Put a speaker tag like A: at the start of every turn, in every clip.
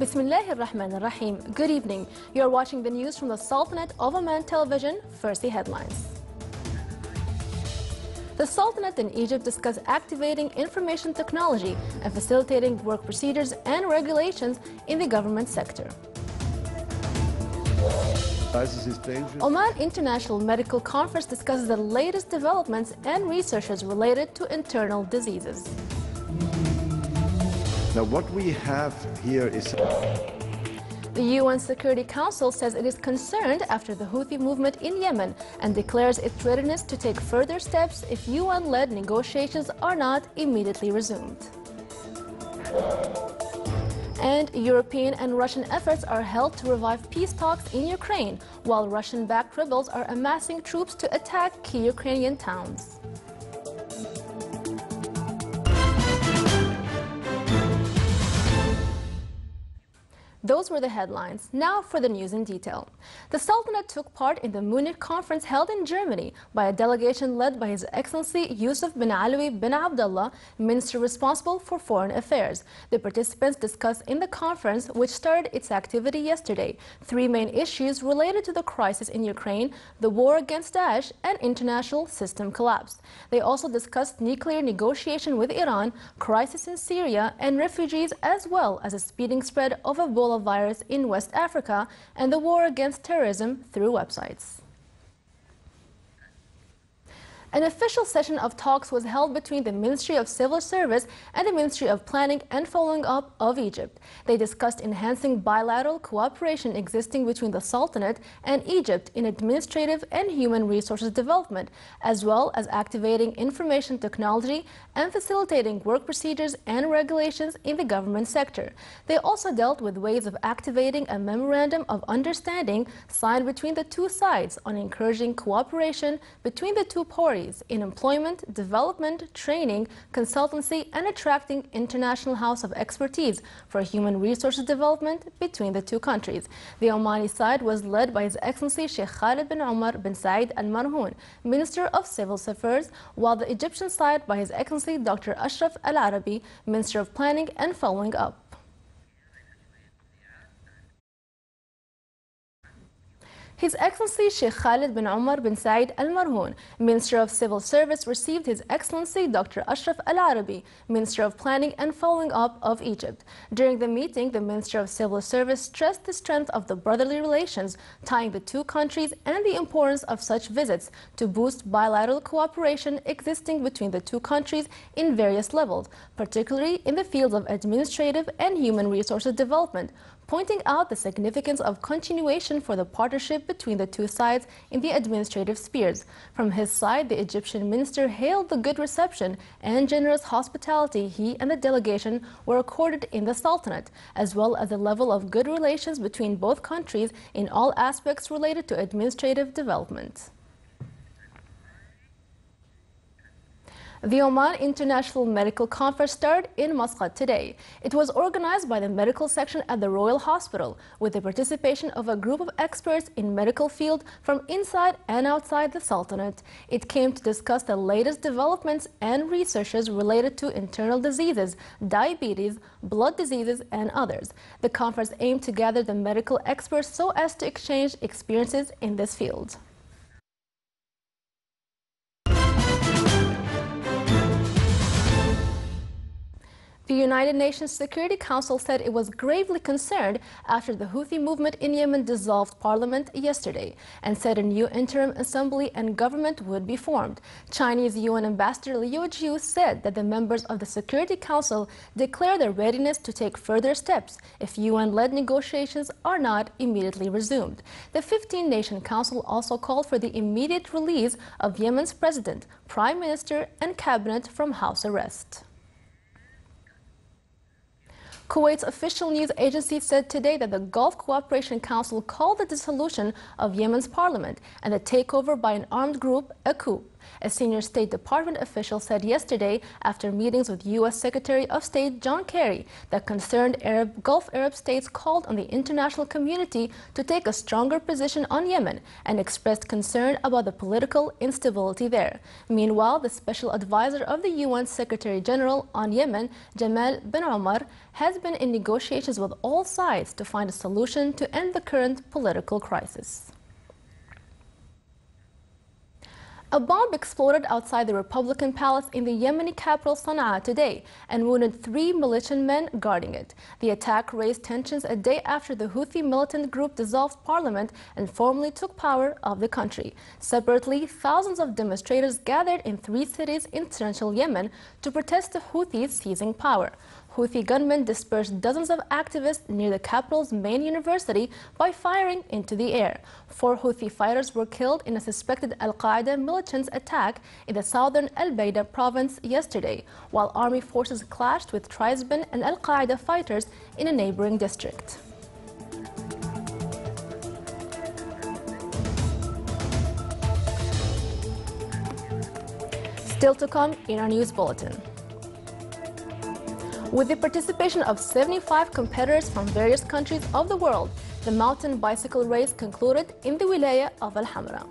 A: Bismillah ar-Rahman ar-Rahim. Good evening. You are watching the news from the Sultanate of Oman television. First, the headlines. The Sultanate in Egypt discussed activating information technology and facilitating work procedures and regulations in the government sector. Oman International Medical Conference discusses the latest developments and researches related to internal diseases.
B: Now what we have here is...
A: The UN Security Council says it is concerned after the Houthi movement in Yemen and declares its readiness to take further steps if UN-led negotiations are not immediately resumed. And European and Russian efforts are held to revive peace talks in Ukraine, while Russian-backed rebels are amassing troops to attack key Ukrainian towns. Those were the headlines. Now for the news in detail. The Sultanate took part in the Munich conference held in Germany by a delegation led by His Excellency Yusuf bin Alawi bin Abdullah, Minister responsible for foreign affairs. The participants discussed in the conference, which started its activity yesterday, three main issues related to the crisis in Ukraine, the war against Daesh, and international system collapse. They also discussed nuclear negotiation with Iran, crisis in Syria, and refugees, as well as a speeding spread of Ebola virus in West Africa and the war against terrorism through websites. An official session of talks was held between the Ministry of Civil Service and the Ministry of Planning and Following Up of Egypt. They discussed enhancing bilateral cooperation existing between the Sultanate and Egypt in administrative and human resources development, as well as activating information technology and facilitating work procedures and regulations in the government sector. They also dealt with ways of activating a memorandum of understanding signed between the two sides on encouraging cooperation between the two parties in employment, development, training, consultancy, and attracting international house of expertise for human resources development between the two countries. The Omani side was led by His Excellency Sheikh Khalid bin Umar bin Said Al Marhoun, Minister of Civil Affairs, while the Egyptian side by His Excellency Dr. Ashraf Al Arabi, Minister of Planning and Following Up. His Excellency Sheikh Khalid bin Umar bin Said Al Marhoun, Minister of Civil Service, received His Excellency Dr. Ashraf Al Arabi, Minister of Planning and Following Up of Egypt. During the meeting, the Minister of Civil Service stressed the strength of the brotherly relations tying the two countries and the importance of such visits to boost bilateral cooperation existing between the two countries in various levels, particularly in the fields of administrative and human resources development, pointing out the significance of continuation for the partnership between the two sides in the administrative spheres. From his side, the Egyptian minister hailed the good reception and generous hospitality he and the delegation were accorded in the Sultanate, as well as the level of good relations between both countries in all aspects related to administrative development. The Oman International Medical Conference started in Muscat today. It was organized by the medical section at the Royal Hospital with the participation of a group of experts in medical field from inside and outside the Sultanate. It came to discuss the latest developments and researches related to internal diseases, diabetes, blood diseases, and others. The conference aimed to gather the medical experts so as to exchange experiences in this field. The United Nations Security Council said it was gravely concerned after the Houthi movement in Yemen dissolved parliament yesterday and said a new interim assembly and government would be formed. Chinese UN Ambassador Liu Jiu said that the members of the Security Council declare their readiness to take further steps if UN-led negotiations are not immediately resumed. The 15-nation council also called for the immediate release of Yemen's president, prime minister, and cabinet from house arrest. Kuwait's official news agency said today that the Gulf Cooperation Council called the dissolution of Yemen's parliament and the takeover by an armed group a coup. A senior State Department official said yesterday, after meetings with U.S. Secretary of State John Kerry, that concerned Gulf Arab states called on the international community to take a stronger position on Yemen and expressed concern about the political instability there. Meanwhile, the special advisor of the UN Secretary General on Yemen, Jamal bin Omar, has been in negotiations with all sides to find a solution to end the current political crisis. A bomb exploded outside the Republican Palace in the Yemeni capital Sana'a today and wounded 3 militiamen guarding it. The attack raised tensions a day after the Houthi militant group dissolved parliament and formally took power of the country. Separately, thousands of demonstrators gathered in 3 cities in central Yemen to protest the Houthis seizing power. Houthi gunmen dispersed dozens of activists near the capital's main university by firing into the air. 4 Houthi fighters were killed in a suspected Al-Qaeda militants attack in the southern Al-Baida province yesterday, while army forces clashed with tribesmen and Al-Qaeda fighters in a neighboring district. Still to come in our news bulletin. With the participation of 75 competitors from various countries of the world, the mountain bicycle race concluded in the wilaya of Al-Hamra.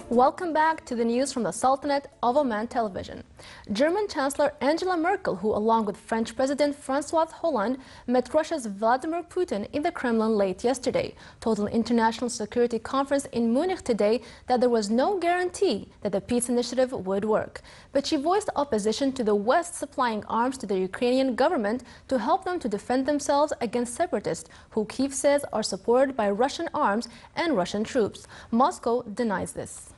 A: Welcome back to the news from the Sultanate of Oman television. German Chancellor Angela Merkel, who along with French President François Hollande met Russia's Vladimir Putin in the Kremlin late yesterday, told an international security conference in Munich today that there was no guarantee that the peace initiative would work. But she voiced opposition to the West supplying arms to the Ukrainian government to help them to defend themselves against separatists, who Kyiv says are supported by Russian arms and Russian troops. Moscow denies this.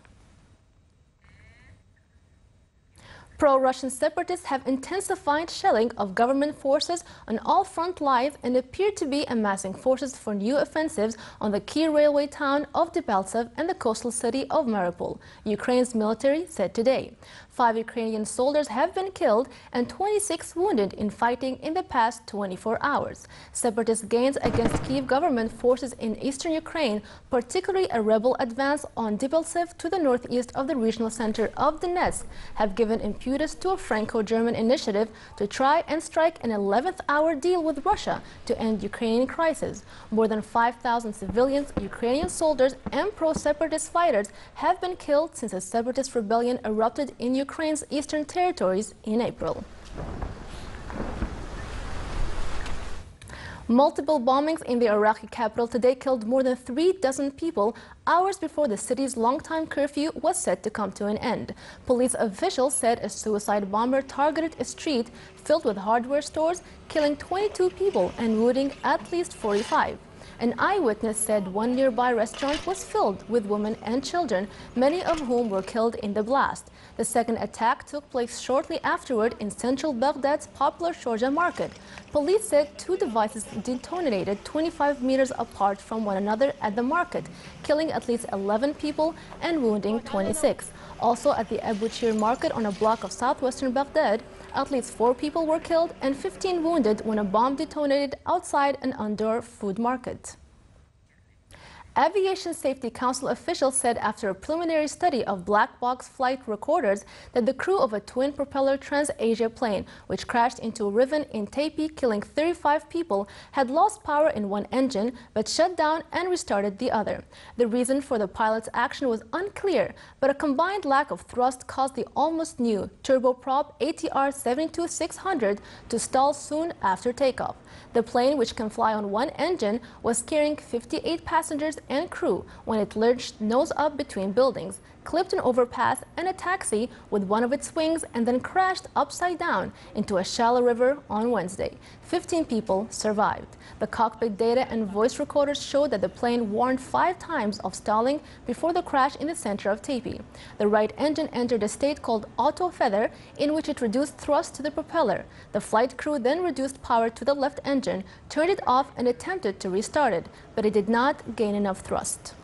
A: Pro-Russian separatists have intensified shelling of government forces on all front lines and appear to be amassing forces for new offensives on the key railway town of Debaltseve and the coastal city of Mariupol, Ukraine's military said today. 5 Ukrainian soldiers have been killed and 26 wounded in fighting in the past 24 hours. Separatist gains against Kyiv government forces in eastern Ukraine, particularly a rebel advance on Debaltseve to the northeast of the regional center of Donetsk, have given impetus to a Franco-German initiative to try and strike an 11th-hour deal with Russia to end Ukrainian crisis. More than 5,000 civilians, Ukrainian soldiers, and pro-separatist fighters have been killed since a separatist rebellion erupted in Ukraine's eastern territories in April. Multiple bombings in the Iraqi capital today killed more than 36 people hours before the city's longtime curfew was set to come to an end. Police officials said a suicide bomber targeted a street filled with hardware stores, killing 22 people and wounding at least 45. An eyewitness said one nearby restaurant was filled with women and children, many of whom were killed in the blast. The second attack took place shortly afterward in central Baghdad's popular Sharjah market. Police said 2 devices detonated 25 meters apart from one another at the market, killing at least 11 people and wounding 26. Also at the Abu Chir market on a block of southwestern Baghdad, at least 4 people were killed and 15 wounded when a bomb detonated outside an indoor food market. Aviation Safety Council officials said after a preliminary study of black box flight recorders that the crew of a twin-propeller Trans-Asia plane, which crashed into a ravine in Taipei, killing 35 people, had lost power in one engine but shut down and restarted the other. The reason for the pilot's action was unclear, but a combined lack of thrust caused the almost new turboprop ATR 72-600 to stall soon after takeoff. The plane, which can fly on one engine, was carrying 58 passengers and crew when it lurched nose up between buildings, clipped an overpass and a taxi with one of its wings, and then crashed upside down into a shallow river on Wednesday. 15 people survived. The cockpit data and voice recorders showed that the plane warned 5 times of stalling before the crash in the center of Taipei. The right engine entered a state called auto feather, in which it reduced thrust to the propeller. The flight crew then reduced power to the left engine, turned it off and attempted to restart it, but it did not gain enough thrust.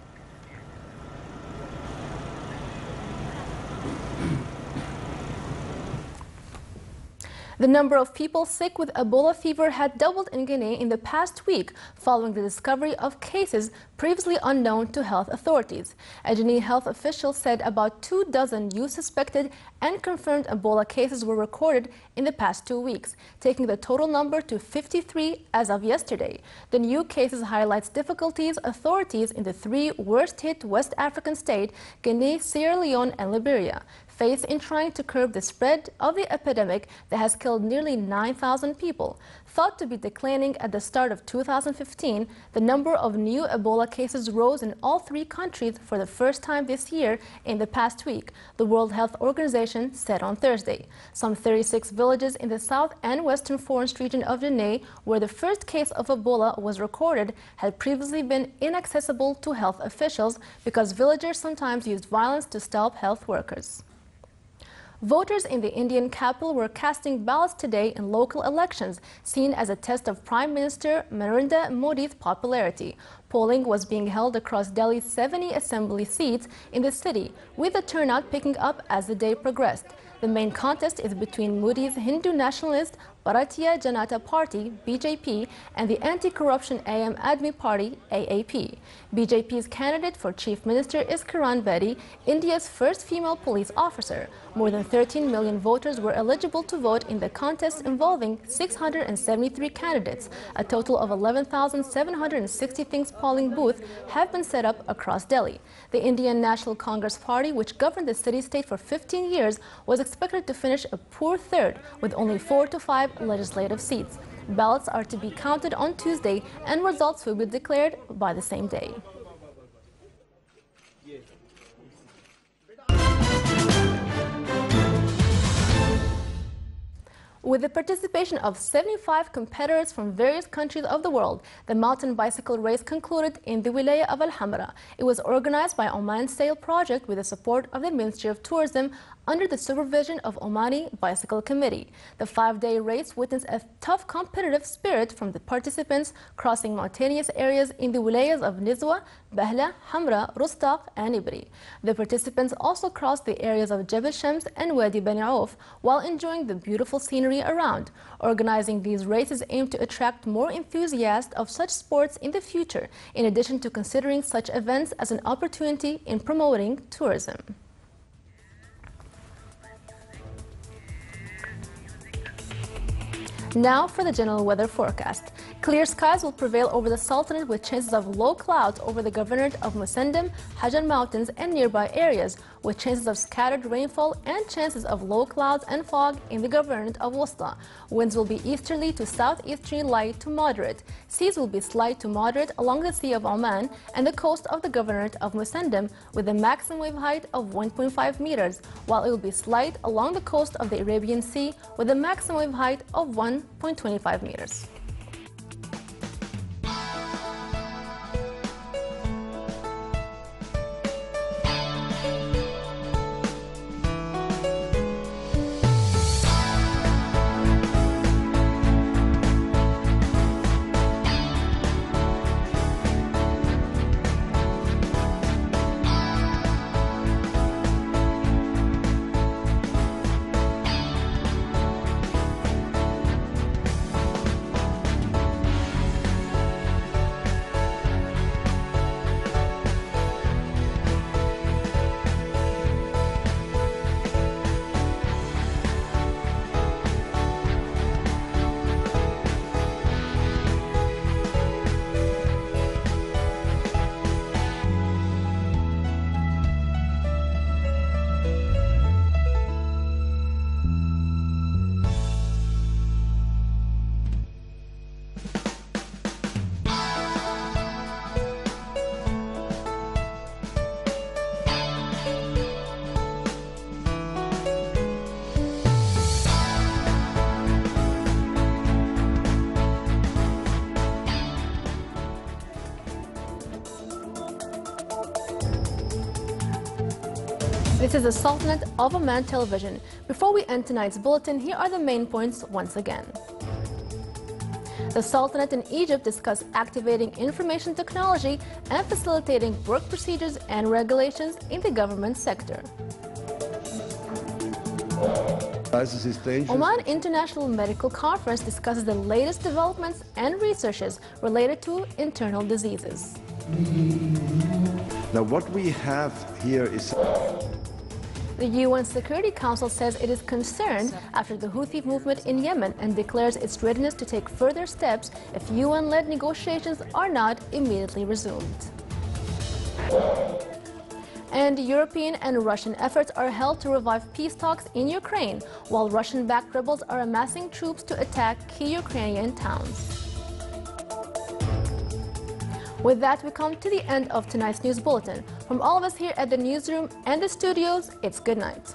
A: The number of people sick with Ebola fever had doubled in Guinea in the past week following the discovery of cases previously unknown to health authorities. A Guinea health official said about 24 new suspected and confirmed Ebola cases were recorded in the past 2 weeks, taking the total number to 53 as of yesterday. The new cases highlights difficulties authorities in the 3 worst-hit West African states, Guinea, Sierra Leone and Liberia, face in trying to curb the spread of the epidemic that has killed nearly 9,000 people. Thought to be declining at the start of 2015, the number of new Ebola cases rose in all 3 countries for the first time this year in the past week, the World Health Organization said on Thursday. Some 36 villages in the south and western forest region of Guinea, where the first case of Ebola was recorded, had previously been inaccessible to health officials because villagers sometimes used violence to stop health workers. Voters in the Indian capital were casting ballots today in local elections, seen as a test of Prime Minister Narendra Modi's popularity. Polling was being held across Delhi's 70 assembly seats in the city, with the turnout picking up as the day progressed. The main contest is between Modi's Hindu nationalist Bharatiya Janata Party (BJP) and the anti-corruption Aam Aadmi Party (AAP). BJP's candidate for chief minister is Kiran Bedi, India's first female police officer. More than 13 million voters were eligible to vote in the contest involving 673 candidates. A total of 11,766 polling booths have been set up across Delhi. The Indian National Congress Party, which governed the city-state for 15 years, was expected to finish a poor third with only 4 to 5 legislative seats. Ballots are to be counted on Tuesday and results will be declared by the same day. With the participation of 75 competitors from various countries of the world, the mountain bicycle race concluded in the Wilaya of Al Hamra. It was organized by Oman Sail Project with the support of the Ministry of Tourism under the supervision of Omani Bicycle Committee. The 5-day race witnessed a tough competitive spirit from the participants crossing mountainous areas in the wilayas of Nizwa, Bahla, Hamra, Rustaq and Ibri. The participants also crossed the areas of Jebel Shams and Wadi Bani Auf while enjoying the beautiful scenery around. Organizing these races aim to attract more enthusiasts of such sports in the future, in addition to considering such events as an opportunity in promoting tourism. Now for the general weather forecast. Clear skies will prevail over the Sultanate with chances of low clouds over the governorate of Musandam, Hajar Mountains and nearby areas, with chances of scattered rainfall and chances of low clouds and fog in the governorate of Wusta. Winds will be easterly to southeasterly light to moderate. Seas will be slight to moderate along the Sea of Oman and the coast of the governorate of Musandam with a maximum wave height of 1.5 meters, while it will be slight along the coast of the Arabian Sea with a maximum wave height of 1.25 meters. This is the Sultanate of Oman television. Before we end tonight's bulletin, here are the main points once again. The Sultanate in Egypt discussed activating information technology and facilitating work procedures and regulations in the government sector. Oman International Medical Conference discusses the latest developments and researches related to internal diseases.
B: Now what we have here is...
A: The UN Security Council says it is concerned after the Houthi movement in Yemen and declares its readiness to take further steps if UN-led negotiations are not immediately resumed. And European and Russian efforts are held to revive peace talks in Ukraine, while Russian-backed rebels are amassing troops to attack key Ukrainian towns. With that, we come to the end of tonight's news bulletin. From all of us here at the newsroom and the studios, it's good night.